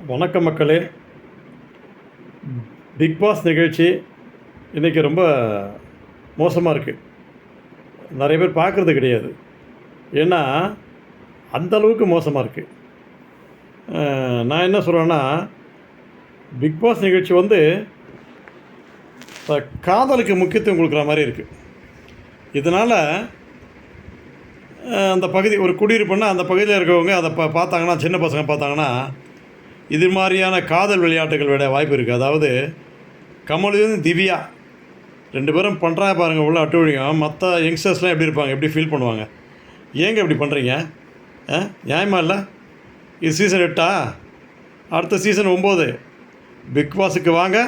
வணக்கம் மக்களே. Big pass நிகழ்ச்சி இன்றைக்கி ரொம்ப மோசமாக இருக்குது. நிறைய பேர் பார்க்குறது கிடையாது. ஏன்னா அந்தளவுக்கு மோசமாக இருக்குது. நான் என்ன சொல்கிறேன்னா, பிக் பாஸ் நிகழ்ச்சி காதலுக்கு முக்கியத்துவம் கொடுக்குற மாதிரி இருக்குது. இதனால் அந்த பகுதி ஒரு குடியிருப்புன்னா அந்த பகுதியில் இருக்கவங்க அதை பார்த்தாங்கன்னா, சின்ன பசங்க பார்த்தாங்கன்னா இது மாதிரியான காதல் விளையாட்டுகள் விட வாய்ப்பு இருக்குது. அதாவது கமலும் திவ்யா 2 பேரும் பண்ணுறாங்க பாருங்கள், உள்ள அட்டுழியம். மற்ற யங்ஸ்டர்ஸ்லாம் எப்படி இருப்பாங்க, எப்படி ஃபீல் பண்ணுவாங்க? ஏங்க இப்படி பண்ணுறீங்க? நியாயமாக இல்லை? இது சீசன் 8 அடுத்த சீசன் 9. பிக் பாஸுக்கு வாங்க,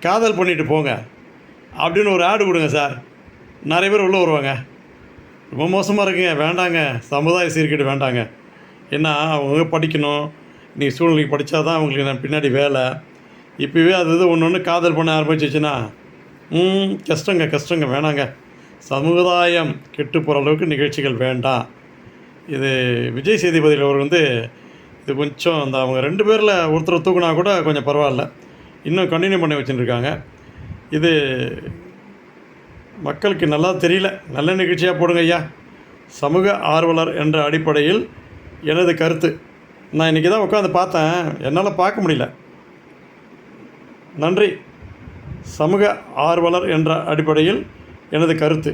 காதல் பண்ணிவிட்டு போங்க அப்படின்னு ஒரு ஆடு கொடுங்க சார். நிறைய பேர் உள்ளே வருவாங்க. ரொம்ப மோசமாக இருக்குங்க, வேண்டாங்க. சமுதாய சீர்கேடு வேண்டாங்க. ஏன்னா அவங்க படிக்கணும், நீ சூழ்நிலைக்கு படித்தா தான் அவங்களுக்கு நான் பின்னாடி வேலை. இப்போவே அது ஒன்று காதல் பண்ண ஆரம்பிச்சிச்சுன்னா கஷ்டங்க வேணாங்க. சமுதாயம் கெட்டு போகிற அளவுக்கு நிகழ்ச்சிகள் வேண்டாம். இது விஜய் சேதுபதியில் அவர் இது கொஞ்சம் அந்த அவங்க 2 பேரில் ஒருத்தரை தூக்குனா கூட கொஞ்சம் பரவாயில்ல, இன்னும் கண்டினியூ பண்ணி வச்சுருக்காங்க. இது மக்களுக்கு நல்லா தெரியல. நல்ல நிகழ்ச்சியாக போடுங்க ஐயா. சமூக ஆர்வலர் என்ற அடிப்படையில் எனது கருத்து. நான் இன்றைக்கி தான் உட்காந்து பார்த்தேன், என்னால் பார்க்க முடியல. நன்றி. சமூக ஆர்வலர் என்ற அடிப்படையில் எனது கருத்து.